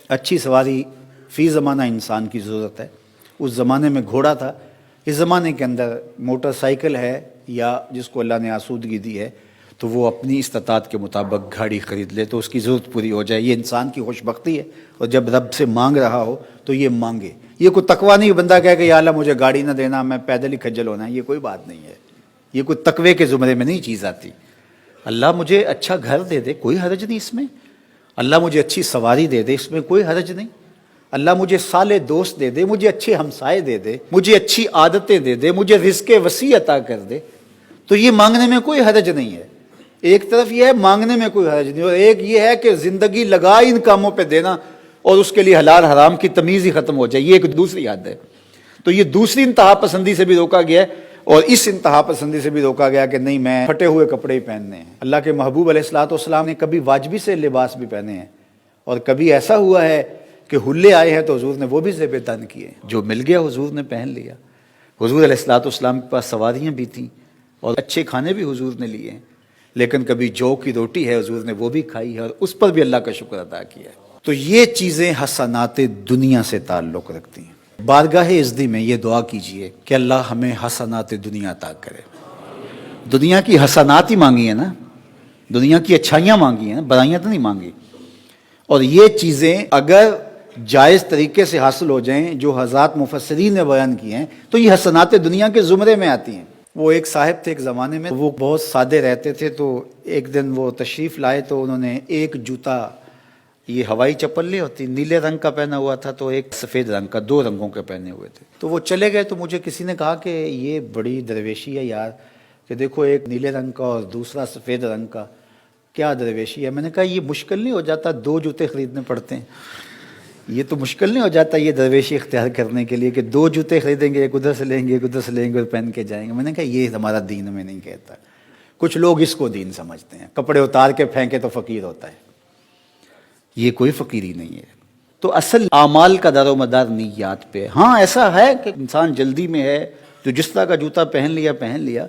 अच्छी सवारी फ़ी ज़माना इंसान की ज़रूरत है। उस ज़माने में घोड़ा था, इस ज़माने के अंदर मोटरसाइकिल है या जिसको अल्लाह ने आसूदगी दी है तो वो अपनी इस्तात के मुताबिक गाड़ी ख़रीद ले तो उसकी ज़रूरत पूरी हो जाए। ये इंसान की खुशबख्ती है। और जब रब से मांग रहा हो तो ये मांगे। ये कोई तकवा नहीं बंदा कहे कि या अल्लाह मुझे गाड़ी ना देना, मैं पैदल ही खज्जल होना है, ये कोई बात नहीं है। ये कोई तकवे के ज़ुमरे में नहीं चीज़ आती। अल्लाह मुझे अच्छा घर दे दे, कोई हरज नहीं इसमें। अल्लाह मुझे अच्छी सवारी दे दे, इसमें कोई हरज नहीं। अल्लाह मुझे साले दोस्त दे दे, मुझे अच्छे हमसाए दे दे, मुझे अच्छी आदतें दे दे, मुझे रिज़्क़ वसी अता कर दे, तो ये मांगने में कोई हरज नहीं है। एक तरफ ये है मांगने में कोई हरज नहीं, और एक ये है कि ज़िंदगी लगा इन कामों पे देना और उसके लिए हलाल हराम की तमीज़ ही ख़त्म हो जाए, ये एक दूसरी हद है। तो ये दूसरी इंतहा पसंदी से भी रोका गया है, और इस इंतहा पसंदी से भी रोका गया कि नहीं मैं फटे हुए कपड़े ही पहनने हैं। अल्लाह के महबूब अलैहिस्सलाम ने कभी वाजबी से लिबास भी पहने हैं, और कभी ऐसा हुआ है कि हुल्ले आए हैं तो हुजूर ने वो भी ज़ेब तन किए। जो मिल गया हुजूर ने पहन लिया। हुजूर अलैहिस्सलाम के पास सवारियाँ भी थीं और अच्छे खाने भी हुजूर ने लिए हैं, लेकिन कभी जौ की रोटी है हुजूर ने वो भी खाई है और उस पर भी अल्लाह का शुक्र अदा किया है। तो ये चीज़ें हसनात दुनिया से ताल्लुक़ रखती हैं। बारगाह इज़्ज़ी में ये दुआ कीजिए कि अल्लाह हमें हसनात दुनिया अता करे। दुनिया की हसनात ही मांगी है ना, दुनिया की अच्छाइयाँ मांगी हैं ना, बुराइयाँ तो नहीं मांगी। और ये चीज़ें अगर जायज़ तरीके से हासिल हो जाएं जो हज़रात मुफस्सिरीन ने बयान किए हैं तो ये हसनात दुनिया के ज़ुमरे में आती हैं। वो एक साहिब थे एक ज़माने में, वो बहुत सादे रहते थे। तो एक दिन वो तशरीफ़ लाए तो उन्होंने एक जूता, ये हवाई चप्पल नहीं होती, नीले रंग का पहना हुआ था, तो एक सफ़ेद रंग का, दो रंगों के पहने हुए थे। तो वो चले गए तो मुझे किसी ने कहा कि ये बड़ी दरवेशी है यार, कि देखो एक नीले रंग का और दूसरा सफ़ेद रंग का, क्या दरवेशी है। मैंने कहा ये मुश्किल नहीं हो जाता, दो जूते ख़रीदने पड़ते हैं। ये तो मुश्किल नहीं हो जाता ये दरवेशी इख्तियार करने के लिए कि दो जूते खरीदेंगे, एक उधर से लेंगे, एक उधर से लेंगे और पहन के जाएंगे। मैंने कहा ये हमारा दीन में नहीं कहता। कुछ लोग इसको दीन समझते हैं, कपड़े उतार के फेंके तो फ़कीर होता है। ये कोई फ़कीरी नहीं है। तो असल आमाल का दारोमदार निय्यात पे। हाँ ऐसा है कि इंसान जल्दी में है तो जिस तरह का जूता पहन लिया,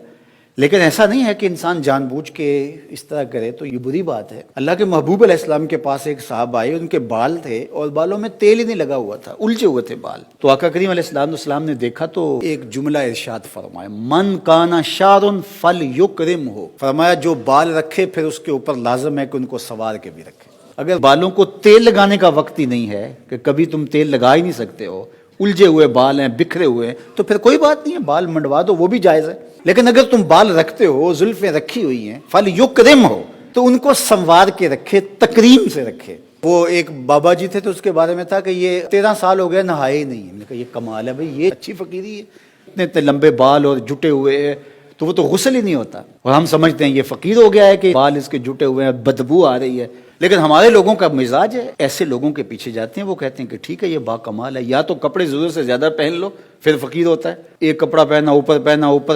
लेकिन ऐसा नहीं है कि इंसान जानबूझ के इस तरह करे, तो ये बुरी बात है। अल्लाह के महबूब अलैहिस्सलाम के पास एक साहब आए, उनके बाल थे और बालों में तेल ही नहीं लगा हुआ था, उलझे हुए थे बाल। तो आका करीम अलैहिस्सलाम ने देखा तो एक जुमला इरशाद फरमाया, मन काना शारुन फल युकरिम हो। फरमाया जो बाल रखे फिर उसके ऊपर लाजम है कि उनको सवार के भी रखे। अगर बालों को तेल लगाने का वक्त ही नहीं है कि कभी तुम तेल लगा ही नहीं सकते हो, उलझे हुए बाल हैं, बिखरे हुए हैं, तो फिर कोई बात नहीं है, बाल मंडवा दो, वो भी जायज़ है। लेकिन अगर तुम बाल रखते हो, जुल्फें रखी हुई हैं, फल युकरिम हो, तो उनको संवार के रखे, तकरीम से रखे। वो एक बाबा जी थे तो उसके बारे में था कि ये 13 साल हो गए नहाए ही नहीं। मैंने कहा ये कमाल है भाई, ये अच्छी फ़कीरी है, इतने इतने लंबे बाल और जुटे हुए हैं, तो वो तो गुस्ल ही नहीं होता। और हम समझते हैं ये फ़कीर हो गया है कि बाल इसके जुटे हुए हैं, बदबू आ रही है। लेकिन हमारे लोगों का मिजाज है, ऐसे लोगों के पीछे जाते हैं, वो कहते हैं कि ठीक है ये बाकमाल है, या तो कपड़े ज़रूरत से ज़्यादा पहन लो फिर फ़कीर होता है। एक कपड़ा पहना, ऊपर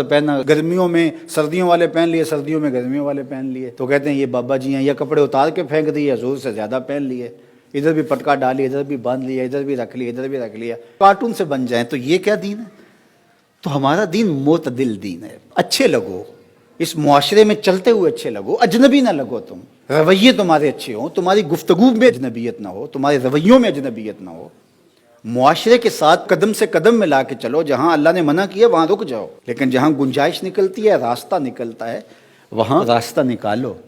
पहना, गर्मियों में सर्दियों वाले पहन लिए, सर्दियों में गर्मियों वाले पहन लिए, तो कहते हैं ये बाबा जी हैं। या कपड़े उतार के फेंक दिए, ज़रूरत से ज़्यादा पहन लिए, इधर भी पटका डाली, इधर भी बांध लिया, इधर भी रख लिया, इधर भी रख लिया, कार्टून से बन जाए। तो ये क्या दीन है? तो हमारा दीन मोतदिल दीन है। अच्छे लगो, इस मुआशरे में चलते हुए अच्छे लगो, अजनबी ना लगो। तुम रवैये तुम्हारे अच्छे हो, तुम्हारी गुफ्तगू में अजनबियत ना हो, तुम्हारे रवैयों में अजनबियत ना हो। मुआशरे के साथ कदम से कदम मिला के चलो। जहाँ अल्लाह ने मना किया वहाँ रुक जाओ, लेकिन जहाँ गुंजाइश निकलती है, रास्ता निकलता है, वहाँ रास्ता निकालो।